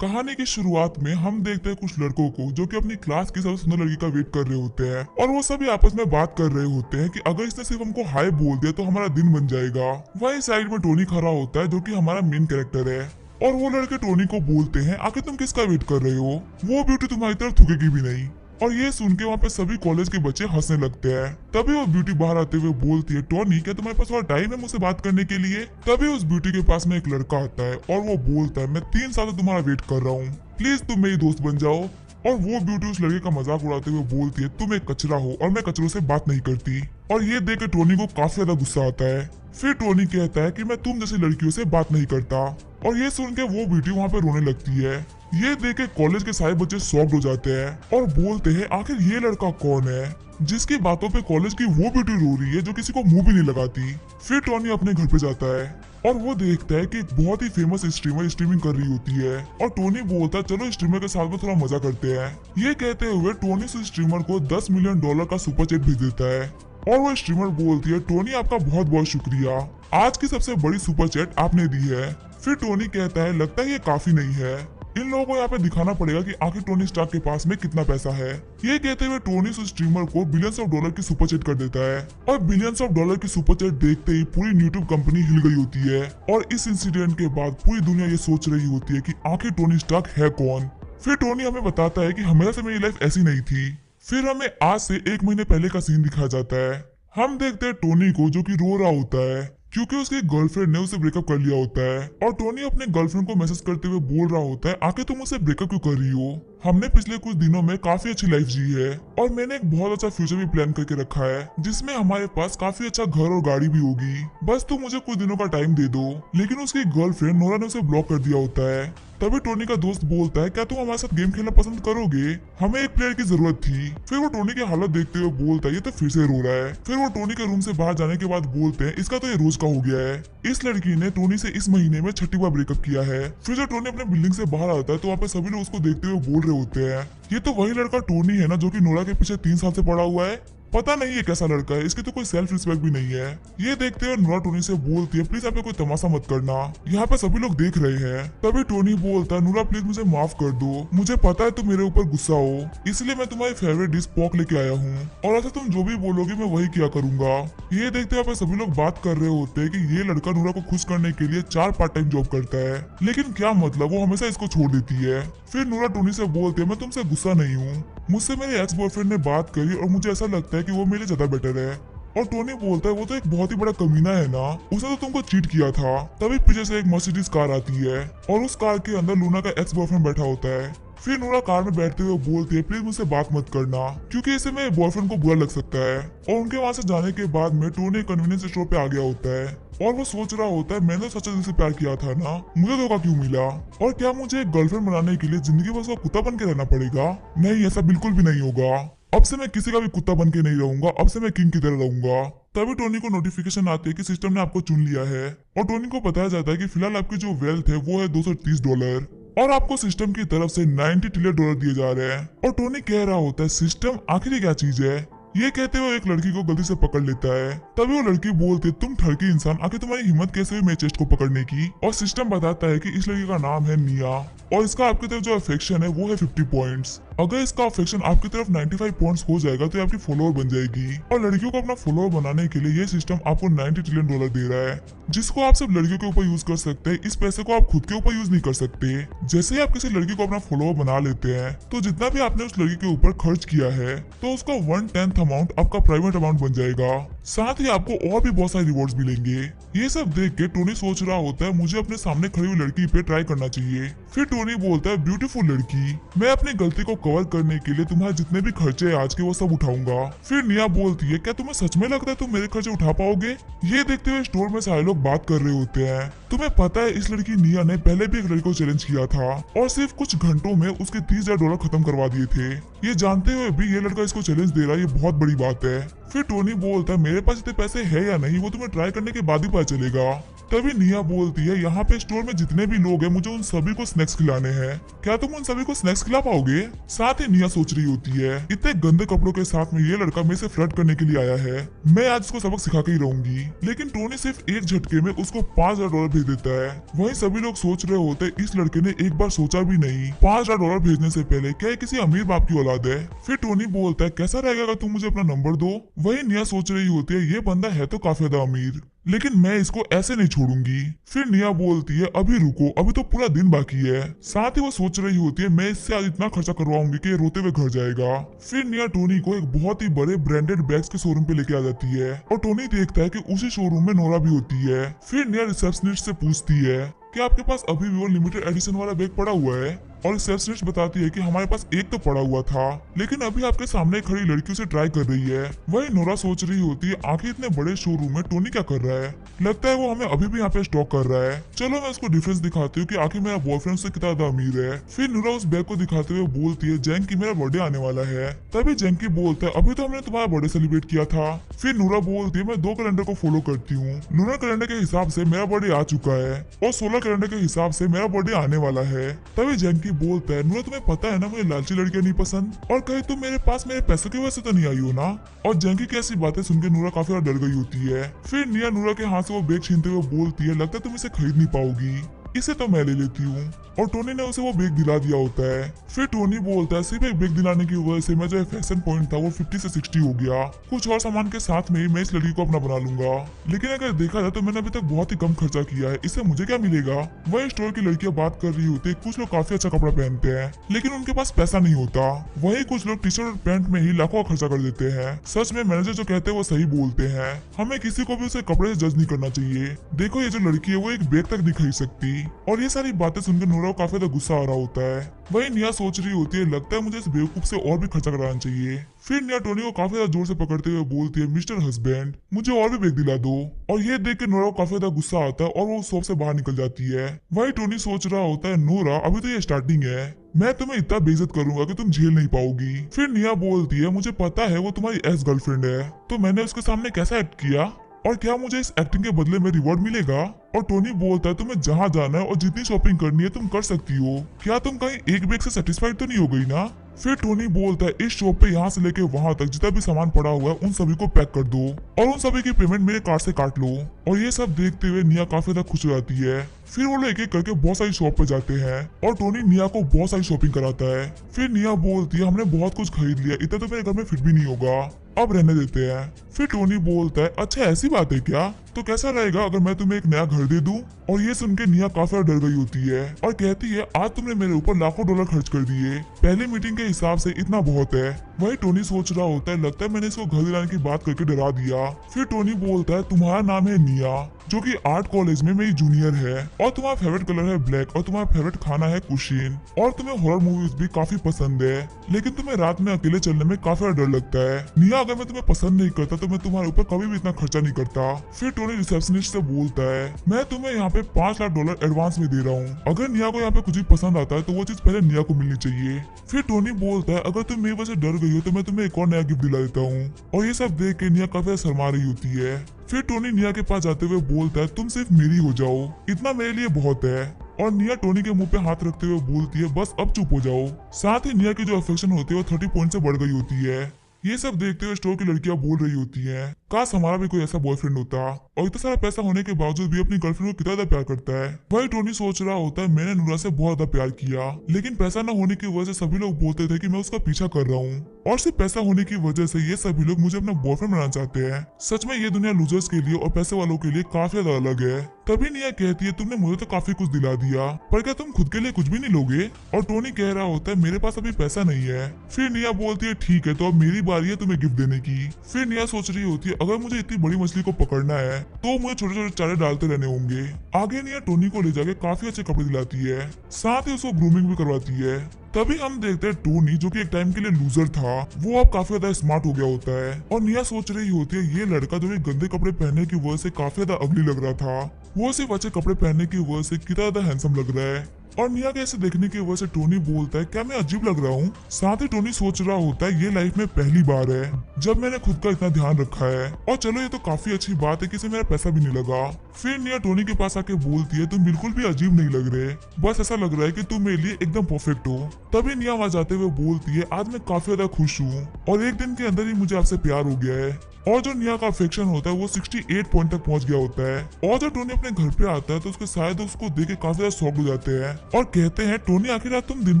कहानी की शुरुआत में हम देखते हैं कुछ लड़कों को जो कि अपनी क्लास की सबसे सुंदर लड़की का वेट कर रहे होते हैं और वो सभी आपस में बात कर रहे होते हैं कि अगर इसने सिर्फ हमको हाय बोल दिया तो हमारा दिन बन जाएगा। वहीं साइड में टोनी खड़ा होता है जो कि हमारा मेन कैरेक्टर है और वो लड़के टोनी को बोलते हैं आखिर तुम किसका वेट कर रहे हो, वो ब्यूटी तुम्हारी तरफ थूकेगी भी नहीं। और ये सुन के वहाँ पे सभी कॉलेज के बच्चे हंसने लगते हैं। तभी वो ब्यूटी बाहर आते हुए बोलती है, टोनी क्या तुम्हारे पास और टाइम है मुझसे बात करने के लिए। तभी उस ब्यूटी के पास में एक लड़का आता है और वो बोलता है, मैं 3 साल से तुम्हारा वेट कर रहा हूँ, प्लीज तुम मेरी दोस्त बन जाओ। और वो ब्यूटी उस लड़के का मजाक उड़ाते हुए बोलती है, तुम एक कचरा हो और मैं कचरों से बात नहीं करती। और ये देख के टोनी को काफी ज्यादा गुस्सा आता है। फिर टोनी कहता है कि मैं तुम जैसी लड़कियों से बात नहीं करता। और ये सुन के वो ब्यूटी वहाँ पे रोने लगती है। ये देख के कॉलेज के सारे बच्चे शॉक्ड हो जाते हैं और बोलते हैं आखिर ये लड़का कौन है जिसकी बातों पे कॉलेज की वो ब्यूटी रो रही है जो किसी को मुंह भी नहीं लगाती। फिर टोनी अपने घर पे जाता है और वो देखता है कि एक बहुत ही फेमस स्ट्रीमर स्ट्रीमिंग कर रही होती है और टोनी बोलता है चलो स्ट्रीमर के साथ में थोड़ा मजा करते हैं। ये कहते हुए टोनी उस स्ट्रीमर को $10 मिलियन का सुपर चैट भेज देता है और वो स्ट्रीमर बोलती है, टोनी आपका बहुत बहुत शुक्रिया, आज की सबसे बड़ी सुपर चैट आपने दी है। फिर टोनी कहता है लगता है ये काफी नहीं है, इन लोगों को यहाँ पे दिखाना पड़ेगा कि आखिर टोनी स्टार्क के पास में कितना पैसा है। ये कहते हुए टोनी उस स्ट्रीमर को बिलियंस ऑफ डॉलर की सुपर चैट कर देता है और बिलियंस ऑफ डॉलर की सुपर चैट देखते ही पूरी यूट्यूब कंपनी हिल गई होती है। और इस इंसिडेंट के बाद पूरी दुनिया ये सोच रही होती है कि आखिर टोनी स्टार्क है कौन। फिर टोनी हमें बताता है कि हमेशा से मेरी लाइफ ऐसी नहीं थी। फिर हमें आज से 1 महीने पहले का सीन दिखाया जाता है। हम देखते हैं टोनी को जो कि रो रहा होता है क्योंकि उसकी गर्लफ्रेंड ने उसे ब्रेकअप कर लिया होता है और टोनी अपने गर्लफ्रेंड को मैसेज करते हुए बोल रहा होता है आखिर तुम मुझसे ब्रेकअप क्यों कर रही हो, हमने पिछले कुछ दिनों में काफी अच्छी लाइफ जी है और मैंने एक बहुत अच्छा फ्यूचर भी प्लान करके रखा है जिसमें हमारे पास काफी अच्छा घर और गाड़ी भी होगी, बस तुम मुझे कुछ दिनों का टाइम दे दो। लेकिन उसकी गर्लफ्रेंड नोरा ने उसे ब्लॉक कर दिया होता है। तभी टोनी का दोस्त बोलता है क्या तुम हमारे साथ गेम खेलना पसंद करोगे, हमें एक प्लेयर की जरूरत थी। फिर वो टोनी की हालत देखते हुए बोलता है ये तो फिर से रो रहा है। फिर वो टोनी के रूम से बाहर जाने के बाद बोलते हैं इसका तो ये रोज का हो गया है, इस लड़की ने टोनी से इस महीने में 6ठी बार ब्रेकअप किया है। फिर जब टोनी अपने बिल्डिंग से बाहर आता है तो वहाँ पे सभी लोग उसको देखते हुए बोल रहे होते हैं ये तो वही लड़का टोनी है ना जो कि नोरा के पीछे 3 साल से पड़ा हुआ है, पता नहीं ये कैसा लड़का है, इसकी तो कोई सेल्फ रिस्पेक्ट भी नहीं है। ये देखते हुए नोरा टोनी से बोलती है प्लीज आप कोई तमाशा मत करना, यहाँ पे सभी लोग देख रहे हैं। तभी टोनी बोलता है नोरा प्लीज मुझे माफ कर दो, मुझे पता है तुम मेरे ऊपर गुस्सा हो इसलिए मैं तुम्हारी फेवरेट डिश पॉक लेके आया हूँ और ऐसा तुम जो भी बोलोगे मैं वही किया करूंगा। ये देखते हुए सभी लोग बात कर रहे होते हैं कि ये लड़का नोरा को खुश करने के लिए 4 पार्ट टाइम जॉब करता है, लेकिन क्या मतलब वो हमेशा इसको छोड़ देती है। फिर नोरा टोनी से बोलती है मैं तुमसे गुस्सा नहीं हूँ, मुझसे मेरे एक्स बॉयफ्रेंड ने बात करी और मुझे ऐसा लगता है कि वो मेरे ज्यादा बेटर है। और टोनी बोलता है वो तो एक बहुत ही बड़ा कमीना है ना, उसने तो तुमको चीट किया था। तभी पीछे से एक मर्सिडीज कार आती है और उस कार के अंदर लूना का एक्स बॉयफ्रेंड बैठा होता है। फिर नोरा कार में बैठते हुए बोलती है प्लीज मुझसे बात मत करना क्योंकि इससे मेरे बॉयफ्रेंड को बुरा लग सकता है। और उनके वहां से जाने के बाद में टोनी कन्वीनियंस स्टोर पे आ गया होता है और वो सोच रहा होता है मैंने सच्चा दिल से प्यार किया था ना, मुझे धोखा क्यों मिला और क्या मुझे एक गर्लफ्रेंड बनाने के लिए जिंदगी भर उसका कुत्ता बन के रहना पड़ेगा। नहीं, ऐसा बिल्कुल भी नहीं होगा, अब से मैं किसी का भी कुत्ता बन के नहीं रहूंगा, अब से मैं किंग की तरह रहूंगा। तभी टोनी को नोटिफिकेशन आती है कि सिस्टम ने आपको चुन लिया है और टोनी को बताया जाता है कि फिलहाल आपकी जो वेल्थ है वो है $230 और आपको सिस्टम की तरफ से $90 ट्रिलियन दिए जा रहे हैं। और टोनी कह रहा होता है सिस्टम आखिर क्या चीज है। ये कहते हुए एक लड़की को गलती से पकड़ लेता है। तभी वो लड़की बोलती है तुम ठरकी इंसान, आखिर तुम्हारी हिम्मत कैसे हुई मेरे चेस्ट को पकड़ने की। और सिस्टम बताता है कि इस लड़की का नाम है निया और इसका आपकी तरफ जो अफेक्शन है वो है 50 पॉइंट्स। अगर इसका अफेक्शन आपकी तरफ 95 पॉइंट्स हो जाएगा तो ये आपकी फॉलोअर बन जाएगी। और लड़कियों को अपना फॉलोअर बनाने के लिए ये सिस्टम आपको $90 ट्रिलियन दे रहा है जिसको आप सिर्फ लड़कियों के ऊपर यूज कर सकते हैं। इस पैसे को आप खुद के ऊपर यूज नहीं कर सकते। जैसे ही आप किसी लड़की को अपना फॉलोअर बना लेते हैं तो जितना भी आपने उस लड़की के ऊपर खर्च किया है तो उसका 1/10 अमाउंट आपका प्राइवेट अमाउंट बन जाएगा। साथ ही आपको और भी बहुत सारे रिवॉर्ड्स मिलेंगे। ये सब देख के टोनी सोच रहा होता है मुझे अपने सामने खड़ी हुई लड़की पे ट्राई करना चाहिए। फिर टोनी बोलता है ब्यूटीफुल लड़की, मैं अपनी गलती को कवर करने के लिए तुम्हारे जितने भी खर्चे आज के वो सब उठाऊंगा। फिर निया बोलती है क्या तुम्हें सच में लगता है तुम मेरे खर्चे उठा पाओगे। ये देखते हुए स्टोर में सारे लोग बात कर रहे होते हैं। तुम्हें पता है इस लड़की निया ने पहले भी एक लड़की को चैलेंज किया था और सिर्फ कुछ घंटों में उसके $30,000 खत्म करवा दिए थे। ये जानते हुए भी ये लड़का इसको चैलेंज दे रहा है, ये बहुत बड़ी बात है। फिर टोनी बोलता है मेरे पास इतने पैसे है या नहीं वो तुम्हें ट्राई करने के बाद ही पता चलेगा। तभी निया बोलती है, यहाँ पे स्टोर में जितने भी लोग हैं मुझे उन सभी को स्नैक्स खिलाने हैं, क्या तुम उन सभी को स्नैक्स खिला पाओगे? साथ ही निया सोच रही होती है, इतने गंदे कपड़ों के साथ में ये लड़का मेरे से फ्लर्ट करने के लिए आया है, मैं आज उसको सबक सिखा के ही रहूंगी। लेकिन टोनी सिर्फ एक झटके में उसको $5,000 भेज देता है। वहीं सभी लोग सोच रहे होते इस लड़के ने एक बार सोचा भी नहीं, $5,000 भेजने से पहले क्या ये किसी अमीर बाप की औलाद है? फिर टोनी बोलता है, कैसा रहेगा अगर तुम मुझे अपना नंबर दो? वही निया सोच रही होती है, ये बंदा है तो काफी ज्यादा अमीर, लेकिन मैं इसको ऐसे नहीं छोड़ूंगी। फिर निया बोलती है, अभी रुको, अभी तो पूरा दिन बाकी है। साथ ही वो सोच रही होती है, मैं इससे आज इतना खर्चा करवाऊंगी कि ये रोते हुए घर जाएगा। फिर निया टोनी को एक बहुत ही बड़े ब्रांडेड बैग्स के शोरूम पे लेके आ जाती है और टोनी देखता है कि उसी शोरूम में नोरा भी होती है। फिर निया रिसेप्शनिस्ट से पूछती है, क्या आपके पास अभी भी वो लिमिटेड एडिशन वाला बैग पड़ा हुआ है? और रिसेप्शनिस्ट बताती है कि हमारे पास एक तो पड़ा हुआ था, लेकिन अभी आपके सामने खड़ी लड़की उसे ट्राई कर रही है। वही नोरा सोच रही होती है, आखिर इतने बड़े शोरूम में टोनी क्या कर रहा है? लगता है वो हमें अभी भी यहाँ पे स्टॉक कर रहा है। चलो मैं उसको डिफरेंस दिखाती हूँ कि आखिर मेरा बॉयफ्रेंड से कितना ज्यादा अमीर है। फिर नोरा उस बैग को दिखाते हुए बोलती है, जैंकी मेरा बर्थडे आने वाला है। तभी जैंकी बोलता है, अभी तो हमने तुम्हारा बर्थडे सेलिब्रेट किया था। फिर नोरा बोलती है, मैं 2 कैलेंडर को फॉलो करती हूँ। लूनर कैलेंडर के हिसाब से मेरा बर्थडे आ चुका है और सोलर कैलेंडर के हिसाब से मेरा बर्थडे आने वाला है। तभी जैंकी बोलता है, नोरा तुम्हें पता है ना मुझे लालची लड़कियां नहीं पसंद, और कहीं तुम मेरे पास मेरे पैसों की वजह से तो नहीं आई हो ना? और जैंकी की ऐसी बातें सुनकर नूरा काफी ज्यादा डर गई होती है। फिर निया नूरा के हाथ से वो बैग छीनते हुए बोलती है, लगता है तुम इसे खरीद नहीं पाओगी, इसे तो मैं ले लेती हूँ। और टोनी ने उसे वो बैग दिला दिया होता है। फिर टोनी बोलता है, सिर्फ एक बैग दिलाने की वजह से मैं जो फैशन पॉइंट था वो 50 से 60 हो गया, कुछ और सामान के साथ में ही मैं इस लड़की को अपना बना लूंगा। लेकिन अगर देखा जाए तो मैंने अभी तक बहुत ही कम खर्चा किया है, इससे मुझे क्या मिलेगा? वही स्टोर की लड़कियां बात कर रही होती है, कुछ लोग काफी अच्छा कपड़ा पहनते हैं लेकिन उनके पास पैसा नहीं होता, वही कुछ लोग टी शर्ट और पैंट में ही लाखों का खर्चा कर देते हैं। सच में मैनेजर जो कहते हैं वो सही बोलते हैं, हमें किसी को भी उसे कपड़े से जज नहीं करना चाहिए। देखो ये जो लड़की है वो एक बैग तक नहीं खरीद सकती। और ये सारी बातें सुनकर नूरा को काफी ज्यादा गुस्सा आ रहा होता है। वही निया सोच रही होती है, लगता है मुझे इस बेवकूफ से और भी खर्चा कराना चाहिए। फिर निया टोनी को काफी ज्यादा जोर से पकड़ते हुए बोलती है, मिस्टर हस्बैंड मुझे और भी बैग दिला दो। और ये देख के नोरा को काफी ज्यादा गुस्सा आता है और वो शॉप से बाहर निकल जाती है। वही टोनी सोच रहा होता है, नोरा अभी तो ये स्टार्टिंग है, मैं तुम्हें इतना बेइज्जत करूंगा कि तुम झेल नहीं पाओगी। फिर निया बोलती है, मुझे पता है वो तुम्हारी एक्स गर्लफ्रेंड है, तो मैंने उसके सामने कैसा एक्ट किया और क्या मुझे इस एक्टिंग के बदले में रिवॉर्ड मिलेगा? और टोनी बोलता है, तुम्हें जहाँ जाना है और जितनी शॉपिंग करनी है तुम कर सकती हो, क्या तुम कहीं एक बैग से सेटिस्फाइड तो नहीं हो गई ना? फिर टोनी बोलता है, इस शॉप पे यहाँ से लेके वहां तक जितना भी सामान पड़ा हुआ है उन सभी को पैक कर दो और उन सभी की पेमेंट मेरे कार्ड से काट लो। और ये सब देखते हुए निया काफी ज्यादा खुश हो जाती है। फिर वो लोग एक एक करके बहुत सारी शॉप पे जाते हैं और टोनी निया को बहुत सारी शॉपिंग कराता है। फिर निया बोलती है, हमने बहुत कुछ खरीद लिया, इतना तो मेरे घर में फिट भी नहीं होगा, अब रहने देते हैं। फिर टोनी बोलता है, अच्छा ऐसी बात है क्या? तो कैसा रहेगा अगर मैं तुम्हें एक नया घर दे दूं? और ये सुन के निया काफी डर गई होती है और कहती है, आज तुमने मेरे ऊपर लाखों डॉलर खर्च कर दिए, पहली मीटिंग के हिसाब से इतना बहुत है। वही टोनी सोच रहा होता है, लगता है मैंने इसको घर दिलाने की बात करके डरा दिया। फिर टोनी बोलता है, तुम्हारा नाम है निया, जो कि आर्ट कॉलेज में मेरी जूनियर है, और तुम्हारा फेवरेट कलर है ब्लैक, और तुम्हारा फेवरेट खाना है कुशीन, और तुम्हें हॉरर मूवीज भी काफी पसंद है, लेकिन तुम्हें रात में अकेले चलने में काफी डर लगता है। निया, अगर मैं तुम्हें पसंद नहीं करता तो मैं तुम्हारे ऊपर कभी भी इतना खर्चा नहीं करता। फिर टोनी रिसेप्शनिस्ट से बोलता है, मैं तुम्हें यहाँ पे $5 लाख एडवांस में दे रहा हूँ, अगर निया को यहाँ पे कुछ भी पसंद आता है तो वो चीज पहले निया को मिलनी चाहिए। फिर टोनी बोलता है, अगर तुम मेरी वजह से डर गई हो तो मैं तुम्हें एक और नया गिफ्ट दिला देता हूँ। और ये सब देख के निया काफी शर्मा रही होती है। फिर टोनी निया के पास जाते हुए बोलता है, तुम सिर्फ मेरी हो जाओ, इतना मेरे लिए बहुत है। और निया टोनी के मुंह पे हाथ रखते हुए बोलती है, बस अब चुप हो जाओ। साथ ही निया की जो अफेक्शन होती है वो 30 पॉइंट से बढ़ गई होती है। ये सब देखते हुए स्टोर की लड़कियां बोल रही होती हैं, काश हमारा भी कोई ऐसा बॉयफ्रेंड होता, और इतना सारा पैसा होने के बावजूद भी अपनी गर्लफ्रेंड को कितना ज्यादा प्यार करता है। वही टोनी सोच रहा होता है, मैंने नूरा से बहुत ज्यादा प्यार किया, लेकिन पैसा न होने की वजह से सभी लोग बोलते थे कि मैं उसका पीछा कर रहा हूँ, और सिर्फ पैसा होने की वजह से ये सभी लोग मुझे अपना बॉयफ्रेंड बनाना चाहते हैं। सच में ये दुनिया लूजर्स के लिए और पैसे वालों के लिए काफी ज्यादा अलग है। तभी निया कहती है, तुमने मुझे तो काफी कुछ दिला दिया, पर क्या तुम खुद के लिए कुछ भी नहीं लोगे? और टोनी कह रहा होता है, मेरे पास अभी पैसा नहीं है। फिर निया बोलती है, ठीक है तो अब मेरी बारी है तुम्हें गिफ्ट देने की। फिर निया सोच रही होती है, अगर मुझे इतनी बड़ी मछली को पकड़ना है तो मुझे छोटे छोटे चारे डालते रहने होंगे। आगे निया टोनी को ले जाके काफी अच्छे कपड़े दिलाती है, साथ ही उसको ग्रूमिंग भी करवाती है। तभी हम देखते हैं टोनी, जो कि एक टाइम के लिए लूजर था, वो अब काफी ज्यादा स्मार्ट हो गया होता है। और निया सोच रही होती है, ये लड़का जो गंदे कपड़े पहनने की वजह से काफी ज्यादा अगली लग रहा था, वो सिर्फ अच्छे कपड़े पहनने की वजह से कितना ज्यादा हैंडसम लग रहा है। और निया के ऐसे देखने की वजह से टोनी बोलता है क्या मैं अजीब लग रहा हूँ। साथ ही टोनी सोच रहा होता है ये लाइफ में पहली बार है जब मैंने खुद का इतना ध्यान रखा है, और चलो ये तो काफी अच्छी बात है कि इससे मेरा पैसा भी नहीं लगा। फिर निया टोनी के पास आके बोलती है तुम बिल्कुल भी अजीब नहीं लग रहे, बस ऐसा लग रहा है कि तुम मेरे लिए एकदम परफेक्ट हो। तभी निया वहाँ जाते हुए बोलती है आज मैं काफी ज्यादा खुश हूँ और एक दिन के अंदर ही मुझे आपसे प्यार हो गया है। और जो निया का अफेक्शन होता है वो 68 पॉइंट तक पहुंच गया होता है। और जब टोनी अपने घर पे आता है तो उसके सारे दोस्त उसको देख के काफी ज्यादा शॉक्ड हो जाते हैं और कहते हैं टोनी आखिर आज तुम दिन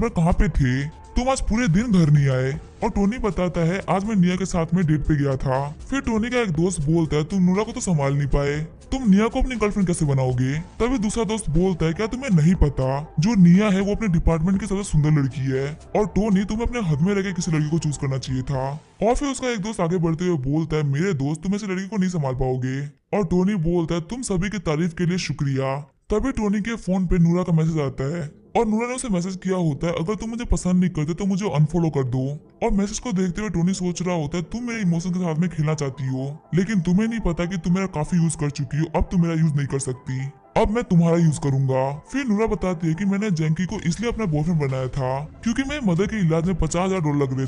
भर कहाँ पे थे, तुम आज पूरे दिन घर नहीं आए। और टोनी बताता है आज मैं निया के साथ में डेट पे गया था। फिर टोनी का एक दोस्त बोलता है तुम नूरा को तो संभाल नहीं पाए, तुम निया को अपनी गर्लफ्रेंड कैसे बनाओगे। तभी दूसरा दोस्त बोलता है क्या तुम्हें नहीं पता जो निया है वो अपने डिपार्टमेंट की सबसे सुंदर लड़की है और टोनी तुम्हें अपने हद में रह के किसी लड़की को चूज करना चाहिए था। और फिर उसका एक दोस्त आगे बढ़ते हुए बोलता है मेरे दोस्त तुम ऐसी लड़की को नहीं संभाल पाओगे। और टोनी बोलता है तुम सभी की तारीफ के लिए शुक्रिया। तभी टोनी के फोन पे नूरा का मैसेज आता है और नूरा ने उसे मैसेज किया होता है अगर तुम मुझे पसंद नहीं करते तो मुझे अनफॉलो कर दो। और मैसेज को देखते हुए टोनी सोच रहा होता है तुम मेरे इमोशन के साथ में खेलना चाहती हो लेकिन तुम्हें नहीं पता कि तुम मेरा काफी यूज कर चुकी हो, अब तुम मेरा यूज नहीं कर सकती, अब मैं तुम्हारा यूज करूंगा। फिर नूरा बताती है कि मैंने जैंकी को इसलिए अपना बॉयफ्रेंड बनाया था क्योंकि मेरे मदर के इलाज में $50,000 लग रहे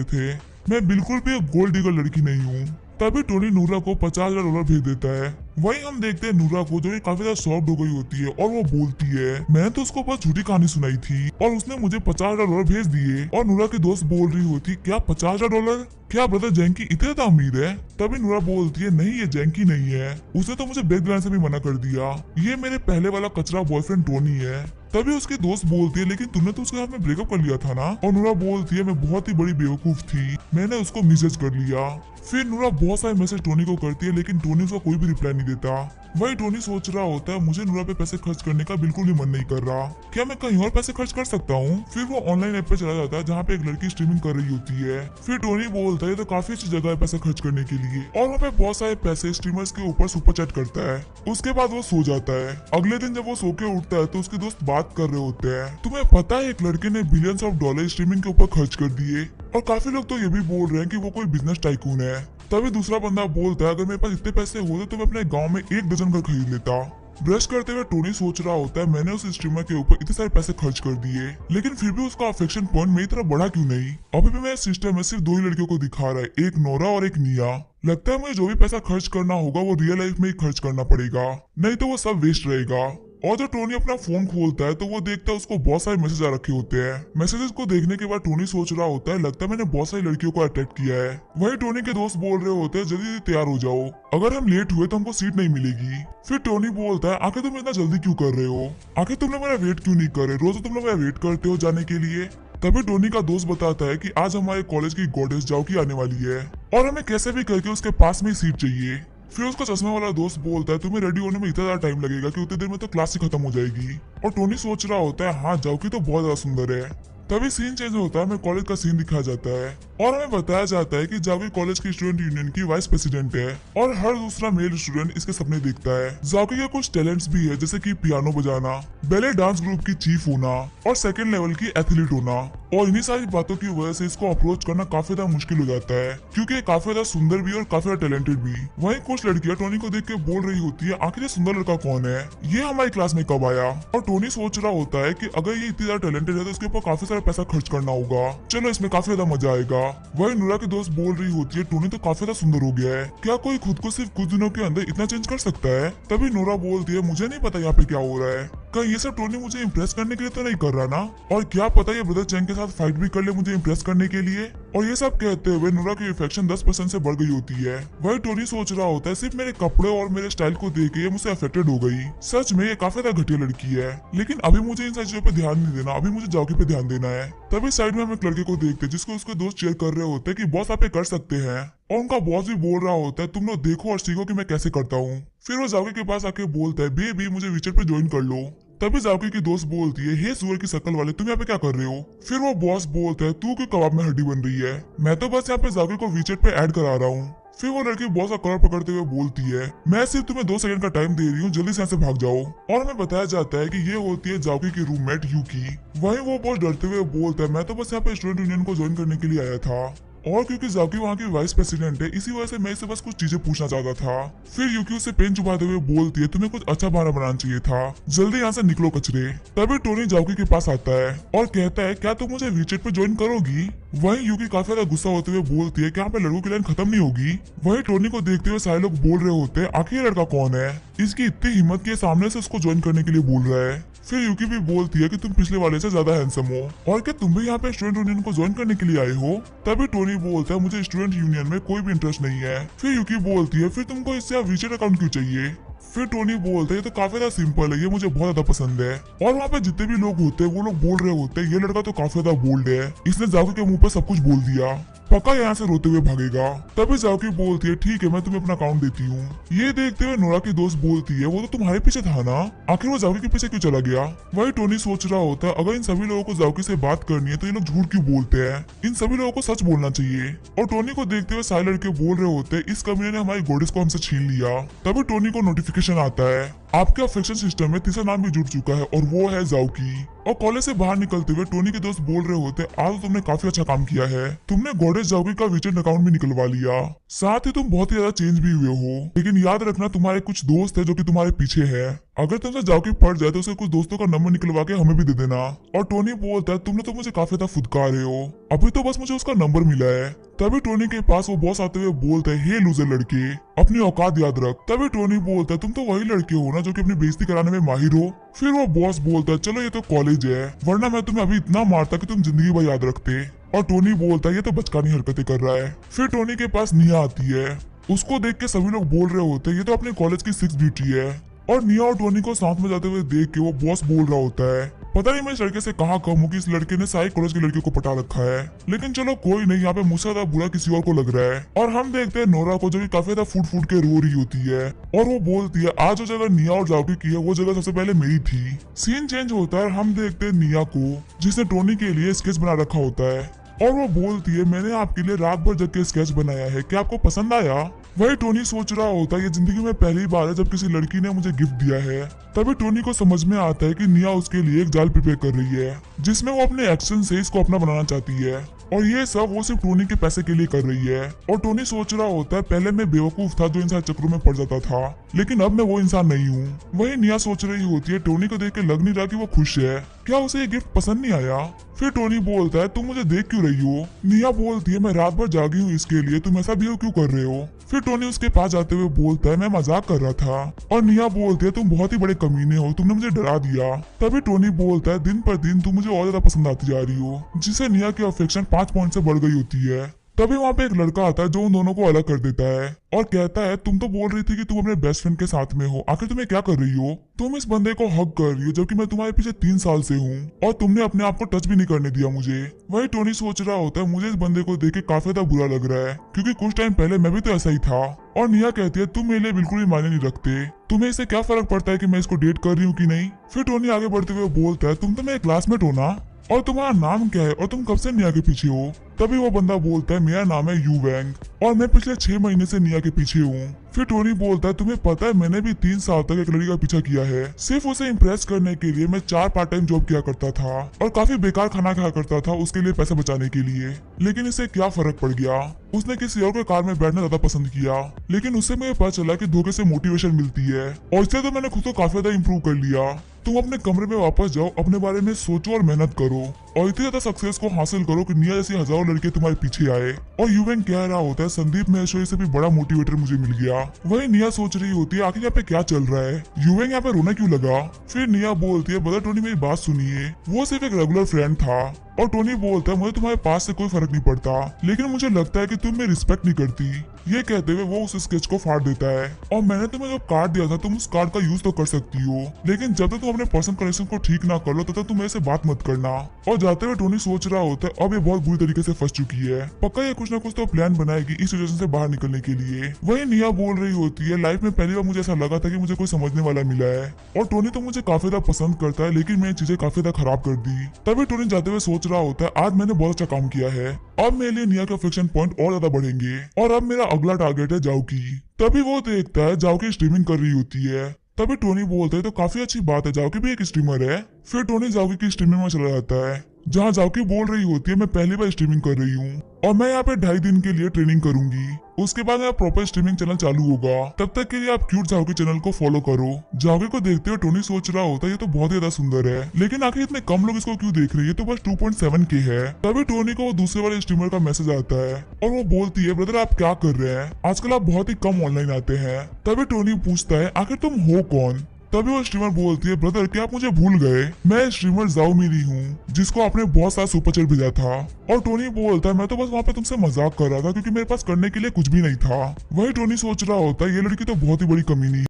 थे, मैं बिल्कुल भी एक गोल्ड डिगर लड़की नहीं हूँ। तभी टोनी नूरा को $50,000 भेज देता है। वहीं हम देखते हैं नूरा को जो काफी ज्यादा शॉक्ड हो गई होती है और वो बोलती है मैंने तो उसको बस झूठी कहानी सुनाई थी और उसने मुझे $50,000 भेज दिए। और नूरा की दोस्त बोल रही होती क्या $50,000, क्या ब्रदर जैंकी इतने ज्यादा अमीर है। तभी नूरा बोलती है नहीं ये जैंकी नहीं है, उसने तो मुझे बैग दिलाने से भी मना कर दिया, ये मेरे पहले वाला कचरा बॉयफ्रेंड टोनी है। तभी उसकी दोस्त बोलती है लेकिन तुमने तो उसके साथ में ब्रेकअप कर लिया था ना। और नूरा बोलती है मैं बहुत ही बड़ी बेवकूफ थी, मैंने उसको मिसेज कर लिया। फिर नूरा बहुत सारे मैसेज टोनी को करती है लेकिन टोनी उसका कोई भी रिप्लाई नहीं देता। वही टोनी सोच रहा होता है मुझे नूरा पे पैसे खर्च करने का बिल्कुल भी मन नहीं कर रहा, क्या मैं कहीं और पैसे खर्च कर सकता हूँ। फिर वो ऑनलाइन ऐप पे चला जाता है जहाँ पे एक लड़की स्ट्रीमिंग कर रही होती है। फिर टोनी बोलता है तो काफी अच्छी जगह है पैसे खर्च करने के लिए और वहाँ पे बहुत सारे पैसे स्ट्रीमर्स के ऊपर सुपर चैट करता है। उसके बाद वो सो जाता है। अगले दिन जब वो सो के उठता है तो उसके दोस्त बात कर रहे होते हैं तुम्हें पता है एक लड़के ने बिलियंस ऑफ डॉलर स्ट्रीमिंग के ऊपर खर्च कर दिए और काफी लोग तो ये भी बोल रहे हैं कि वो कोई बिजनेस टाइकून है। तभी दूसरा बंदा बोलता है अगर मेरे पास इतने पैसे होते तो मैं अपने गांव में 1 डजन घर खरीद लेता। ब्रश करते हुए टोनी सोच रहा होता है मैंने उस स्ट्रीमर के ऊपर इतने सारे पैसे खर्च कर दिए लेकिन फिर भी उसका अफेक्शन पॉइंट मेरी तरफ बढ़ा क्यों नहीं। अभी भी मेरे सिस्टम में सिर्फ 2 ही लड़कियों को दिखा रहा है, एक नोरा और एक निया। लगता है मुझे जो भी पैसा खर्च करना होगा वो रियल लाइफ में ही खर्च करना पड़ेगा, नहीं तो वो सब वेस्ट रहेगा। और जब टोनी अपना फोन खोलता है तो वो देखता है उसको बहुत सारे मैसेज आ रखे होते हैं। मैसेजेस को देखने के बाद टोनी सोच रहा होता है लगता है मैंने बहुत सारी लड़कियों को अटैक किया है। वही टोनी के दोस्त बोल रहे होते हैं जल्दी तैयार हो जाओ, अगर हम लेट हुए तो हमको सीट नहीं मिलेगी। फिर टोनी बोलता है आखिर तुम इतना जल्दी क्यों कर रहे हो, आखिर तुम लोग मेरा वेट क्यों नहीं कर रहे, रोज तुम लोग मेरा वेट करते हो जाने के लिए। तभी टोनी का दोस्त बताता है कि आज हमारे कॉलेज की गॉडेस जाओकी आने वाली है और हमें कैसे भी करके उसके पास में ही सीट चाहिए। फिर उसका चश्मा वाला दोस्त बोलता है तुम्हें रेडी होने में इतना ज्यादा टाइम लगेगा कि उतनी देर में तो क्लास ही खत्म हो जाएगी। और टोनी सोच रहा होता है हाँ जाओकी तो बहुत ज्यादा सुंदर है। तभी सीन चेंज होता है, हमें कॉलेज का सीन दिखाया जाता है और हमें बताया जाता है कि जाओकी कॉलेज की स्टूडेंट यूनियन की वाइस प्रेसिडेंट है और हर दूसरा मेल स्टूडेंट इसके सपने देखता है। जाओकी के कुछ टैलेंट्स भी है जैसे कि पियानो बजाना, बैले डांस ग्रुप की चीफ होना और सेकंड लेवल की एथलीट होना। और इन्हीं सारी बातों की वजह से इसको अप्रोच करना काफी ज्यादा मुश्किल हो जाता है क्योंकि ये काफी ज्यादा सुंदर भी और काफी ज्यादा टैलेंटेड भी। वहीं कुछ लड़कियां टोनी को देख के बोल रही होती है आखिर ये सुंदर लड़का कौन है, ये हमारी क्लास में कब आया। और टोनी सोच रहा होता है कि अगर ये इतनी ज्यादा टैलेंटेड है तो इसके ऊपर काफी सारा पैसा खर्च करना होगा, चलो इसमें काफी ज्यादा मजा आएगा। वही नूरा की दोस्त बोल रही होती है टोनी तो काफी ज्यादा सुंदर हो गया है, क्या कोई खुद को सिर्फ कुछ दिनों के अंदर इतना चेंज कर सकता है। तभी नूरा बोलती है मुझे नहीं पता यहाँ पे क्या हो रहा है, कहीं ये सब टोनी मुझे इम्प्रेस करने के लिए तो नहीं कर रहा ना, और क्या पता ये ब्रदर चैंग के साथ फाइट भी कर ले मुझे इम्प्रेस करने के लिए। और ये सब कहते हुए नूरा की अफेक्शन 10% से बढ़ गई होती है। वही टोनी सोच रहा होता है सिर्फ मेरे कपड़े और मेरे स्टाइल को देख के ये मुझसे अफेक्टेड हो गई, सच में ये काफी ज्यादा घटिया लड़की है, लेकिन अभी मुझे इन सारी चीजों पे ध्यान नहीं देना, अभी मुझे जाओकी पे ध्यान देना है। तभी साइड में हम एक लड़के को देखते हैं जिसको उसके दोस्त चेयर कर रहे होते हैं कि बॉस आप ये कर सकते हैं, और उनका बॉस भी बोल रहा होता है तुम लोग देखो और सीखो कि मैं कैसे करता हूँ। फिर वो जाओकी के पास आके बोलता है बेबी मुझे विचेट पे ज्वाइन कर लो। तभी जाओकी की दोस्त बोलती है हे सुअर की शक्ल वाले तुम यहाँ पे क्या कर रहे हो। फिर वो बॉस बोलता है तू क्यों कबाब में हड्डी बन रही है, मैं तो बस यहाँ पे जाओकी को विचेट पे ऐड करा रहा हूँ। फिर वो लड़की बॉस का कलर पकड़ते हुए बोलती है मैं सिर्फ तुम्हें 2 सेकंड का टाइम दे रही हूँ, जल्दी से यहाँ से भाग जाओ। और हमें बताया जाता है कि ये होती है जाओकी की रूममेट यूकी। वहीं वो बॉस डरते हुए बोलता है मैं तो बस यहाँ पे स्टूडेंट यूनियन को ज्वाइन करने के लिए आया था। और क्योंकि जाओकी वहाँ की वाइस प्रेसिडेंट है, इसी वजह से मैं इससे बस कुछ चीजें पूछना चाहता था। फिर यूकी उसे पेन चुभाते हुए बोलती है, तुम्हें कुछ अच्छा बहाना बनाना चाहिए था, जल्दी यहाँ से निकलो कचरे। तभी टोनी जाओकी के पास आता है और कहता है, क्या तुम मुझे वीचेट पे ज्वाइन करोगी? वहीं यूकी काफी ज्यादा गुस्सा होते हुए बोलती है कि यहाँ पे लड़कों की लाइन खत्म नहीं होगी। वहीं टोनी को देखते हुए सारे लोग बोल रहे होते हैं, आखिर ये लड़का कौन है, इसकी इतनी हिम्मत के सामने से उसको ज्वाइन करने के लिए बोल रहा है। फिर यूकी भी बोलती है कि तुम पिछले वाले से ज्यादा हैंडसम हो, और क्या तुम भी यहाँ पे स्टूडेंट यूनियन को ज्वाइन करने के लिए आए हो? तभी टोनी बोलता है, मुझे स्टूडेंट यूनियन में कोई भी इंटरेस्ट नहीं है। फिर यूकी बोलती है, फिर तुमको इससे वीचेट अकाउंट क्यों चाहिए? फिर टोनी बोलता है, ये तो काफी ज्यादा सिंपल है, ये मुझे बहुत ज्यादा पसंद है। और वहाँ पे जितने भी लोग होते हैं वो लोग बोल रहे होते हैं, ये लड़का तो काफी ज्यादा बोल्ड है, इसने जाओकी के मुंह पे सब कुछ बोल दिया, पक्का यहाँ से रोते हुए भागेगा। तभी जाओकी बोलती है, ठीक है मैं तुम्हें अपना अकाउंट देती हूँ। ये देखते हुए नोरा की दोस्त बोलती है, वो तो तुम्हारे पीछे था ना, आखिर वो जाओकी के पीछे क्यों चला गया? वही टोनी सोच रहा होता है, अगर इन सभी लोगों को जाओकी से बात करनी है तो ये लोग झूठ क्यों बोलते हैं, इन सभी लोगों को सच बोलना चाहिए। और टोनी को देखते हुए सारे लड़के बोल रहे होते हैं, इस कमीने ने हमारी गोडेस को हमसे छीन लिया। तभी टोनी को नोटिफिकेशन आता है, आपके अफेक्शन सिस्टम में तीसरा नाम भी जुड़ चुका है और वो है जाओकी। और कॉलेज से बाहर निकलते हुए टोनी के दोस्त बोल रहे होते, आज तो तुमने काफी अच्छा काम किया है, तुमने गॉडेस जाओकी का वीचेट अकाउंट भी निकलवा लिया, साथ ही तुम बहुत ही ज्यादा चेंज भी हुए हो। लेकिन याद रखना, तुम्हारे कुछ दोस्त है जो कि तुम्हारे पीछे है, अगर तुमसे जाओकी पड़ जाए तो उसे कुछ दोस्तों का नंबर निकलवा के हमें भी दे देना। और टोनी बोलता है, तुमने तो मुझे काफी ज्यादा फुदकार रहे हो, अभी तो बस मुझे उसका नंबर मिला है। तभी टोनी के पास वो बॉस आते हुए बोलते है, हे लूजर लड़के, अपनी औकात याद रख। तभी टोनी बोलता है, तुम तो वही लड़के हो ना जो कि अपनी बेइज्जती कराने में माहिर हो। फिर वो बॉस बोलता है, चलो ये तो कॉलेज है, वरना मैं तुम्हें अभी इतना मारता कि तुम जिंदगी भर याद रखते। और टोनी बोलता है, ये तो बचकानी हरकतें कर रहा है। फिर टोनी के पास निया आती है, उसको देख के सभी लोग बोल रहे होते हैं, ये तो अपने कॉलेज की 6 ब्यूटी है। और निया और टोनी को साथ में जाते हुए देख के वो बॉस बोल रहा होता है, पता नहीं मैं इस लड़के से कहाँ कम हूँ कि इस लड़के ने सारी कॉलेज की लड़कियों को पटा रखा है, लेकिन चलो कोई नहीं, यहाँ पे मुझसे ज्यादा बुरा किसी और को लग रहा है। और हम देखते हैं नोरा को, जो कि काफी ज्यादा फूट फूट के रो रही होती है, और वो बोलती है, आज जो जगह निया और जाओकी की है वो जगह सबसे पहले मेरी थी। सीन चेंज होता है और हम देखते हैं निया को, जिसने टोनी के लिए स्केच बना रखा होता है, और वो बोलती है, मैंने आपके लिए रात भर जग के स्केच बनाया है, क्या आपको पसंद आया? वही टोनी सोच रहा होता है, ये जिंदगी में पहली बार है जब किसी लड़की ने मुझे गिफ्ट दिया है। तभी टोनी को समझ में आता है कि निया उसके लिए एक जाल प्रिपेयर कर रही है, जिसमें वो अपने एक्शन से इसको अपना बनाना चाहती है, और ये सब वो सिर्फ टोनी के पैसे के लिए कर रही है। और टोनी सोच रहा होता है, पहले मैं बेवकूफ था जो इन सारे चक्रों में पड़ जाता था, लेकिन अब मैं वो इंसान नहीं हूँ। वही निया सोच रही होती है, टोनी को देख के लग नहीं रहा कि वो खुश है, क्या उसे ये गिफ्ट पसंद नहीं आया? फिर टोनी बोलता है, तुम मुझे देख क्यों रही हो? निया बोलती है, मैं रात भर जागी हूँ इसके लिए, तुम ऐसा बिहेव क्यों कर रहे हो? फिर टोनी उसके पास जाते हुए बोलता है, मैं मजाक कर रहा था। और निया बोलती है, तुम बहुत ही बड़े कमीने हो, तुमने मुझे डरा दिया। तभी टोनी बोलता है, दिन पर दिन तुम मुझे और ज्यादा पसंद आती जा रही हो, जिससे निया की अफेक्शन 5 पॉइंट से बढ़ गई होती है। तभी वहाँ पे एक लड़का आता है जो उन दोनों को अलग कर देता है और कहता है, तुम तो बोल रही थी कि तुम अपने बेस्ट फ्रेंड के साथ में हो, आखिर तुम्हें क्या कर रही हो? तुम इस बंदे को हक कर रही हो जबकि मैं तुम्हारे पीछे 3 साल से हूँ, और तुमने अपने आप को टच भी नहीं करने दिया मुझे। वही टोनी सोच रहा होता है, मुझे इस बंदे को देख के काफी ज्यादा बुरा लग रहा है, क्योंकि कुछ टाइम पहले मैं भी तो ऐसा ही था। और निया कहती है, तुम मेरे लिए बिल्कुल भी मायने नहीं रखते, तुम्हें इससे क्या फर्क पड़ता है कि मैं इसको डेट कर रही हूँ कि नहीं? फिर टोनी आगे बढ़ते हुए बोलता है, तुम तो मेरे क्लासमेट हो ना, और तुम्हारा नाम क्या है और तुम कब से निया के पीछे हो? तभी वो बंदा बोलता है, मेरा नाम है यू वैंग और मैं पिछले 6 महीने से निया के पीछे हूँ। फिर टोनी बोलता है, तुम्हें पता है मैंने भी 3 साल तक एक लड़की का पीछा किया है, सिर्फ उसे इम्प्रेस करने के लिए। मैं 4 पार्ट टाइम जॉब किया करता था और काफी बेकार खाना खाया करता था उसके लिए पैसे बचाने के लिए, लेकिन इससे क्या फर्क पड़ गया? उसने किसी और के कार में बैठना ज्यादा पसंद किया, लेकिन उससे मुझे पता चला कि धोखे से मोटिवेशन मिलती है, और इससे तो मैंने खुद को काफी ज्यादा इम्प्रूव कर लिया। तुम अपने कमरे में वापस जाओ, अपने बारे में सोचो और मेहनत करो, और इतनी ज्यादा सक्सेस को हासिल करो कि निया जैसी हजारों लड़के तुम्हारे पीछे आए। और यूवेन कह रहा होता है, संदीप महेश्वरी से भी बड़ा मोटिवेटर मुझे मिल गया। वही निया सोच रही होती है, आखिर यहाँ पे क्या चल रहा है, यूवेन यहाँ पे रोना क्यों लगा? फिर निया बोलती है, ब्रदर टोनी मेरी बात सुनिए, वो सिर्फ एक रेगुलर फ्रेंड था। और टोनी बोलता है, मुझे तुम्हारे पास से कोई फर्क नहीं पड़ता, लेकिन मुझे लगता है कि तुम मेरी रिस्पेक्ट नहीं करती। ये कहते हुए वो उस स्केच को फाड़ देता है, और मैंने तुम्हें जो कार्ड दिया था तुम उस कार्ड का यूज तो कर सकती हो, लेकिन जब तक तुम अपने पर्सनल कनेक्शन को ठीक ना कर लो तब तक तुम मेरे से बात मत करना। और जाते हुए टोनी सोच रहा होता है, अब ये बहुत बुरी तरीके से फंस चुकी है, पक्का ये कुछ ना कुछ तो प्लान बनाएगी इस सिचुएशन से बाहर निकलने के लिए। वही निया बोल रही होती है, लाइफ में पहली बार मुझे ऐसा लगा था कि मुझे कोई समझने वाला मिला है, और टोनी तो मुझे काफी ज्यादा पसंद करता है, लेकिन मैंने चीजें काफी ज्यादा खराब कर दी। तभी टोनी जाते हुए सोच रहा होता है, आज मैंने बहुत अच्छा काम किया है, अब मेरे लिए निया के अफेक्शन पॉइंट और ज्यादा बढ़ेंगे, और अब मेरा अगला टारगेट है जाओकी। तभी वो देखता है जाओकी स्ट्रीमिंग कर रही होती है। तभी टोनी बोलता है, तो काफी अच्छी बात है, जाओकी भी एक स्ट्रीमर है। फिर टोनी जाओकी की स्ट्रीमिंग में चला जाता है, जहाँ जाओकी बोल रही होती है, मैं पहली बार स्ट्रीमिंग कर रही हूँ। और मैं यहाँ पे 2.5 दिन के लिए ट्रेनिंग करूंगी। उसके बाद मेरा प्रॉपर स्ट्रीमिंग चैनल चालू होगा। तब तक के लिए आप क्यूट जाओगे चैनल को फॉलो करो। जाओगे को देखते हो टोनी सोच रहा होता है ये तो बहुत ज्यादा सुंदर है, लेकिन आखिर इतने कम लोग इसको क्यों देख रहे हैं, ये तो बस 2.7 के है। तभी टोनी को वो दूसरे वाले स्ट्रीमर का मैसेज आता है और वो बोलती है ब्रदर आप क्या कर रहे हैं, आजकल आप बहुत ही कम ऑनलाइन आते हैं। तभी टोनी पूछता है आखिर तुम हो कौन। तभी वो स्ट्रीमर बोलती है ब्रदर क्या आप मुझे भूल गए, मैं स्ट्रीमर जाओ मिली हूँ जिसको आपने बहुत सारा सुपर चैट भेजा था। और टोनी बोलता है मैं तो बस वहाँ पे तुमसे मजाक कर रहा था क्योंकि मेरे पास करने के लिए कुछ भी नहीं था। वही टोनी सोच रहा होता है ये लड़की तो बहुत ही बड़ी कमीनी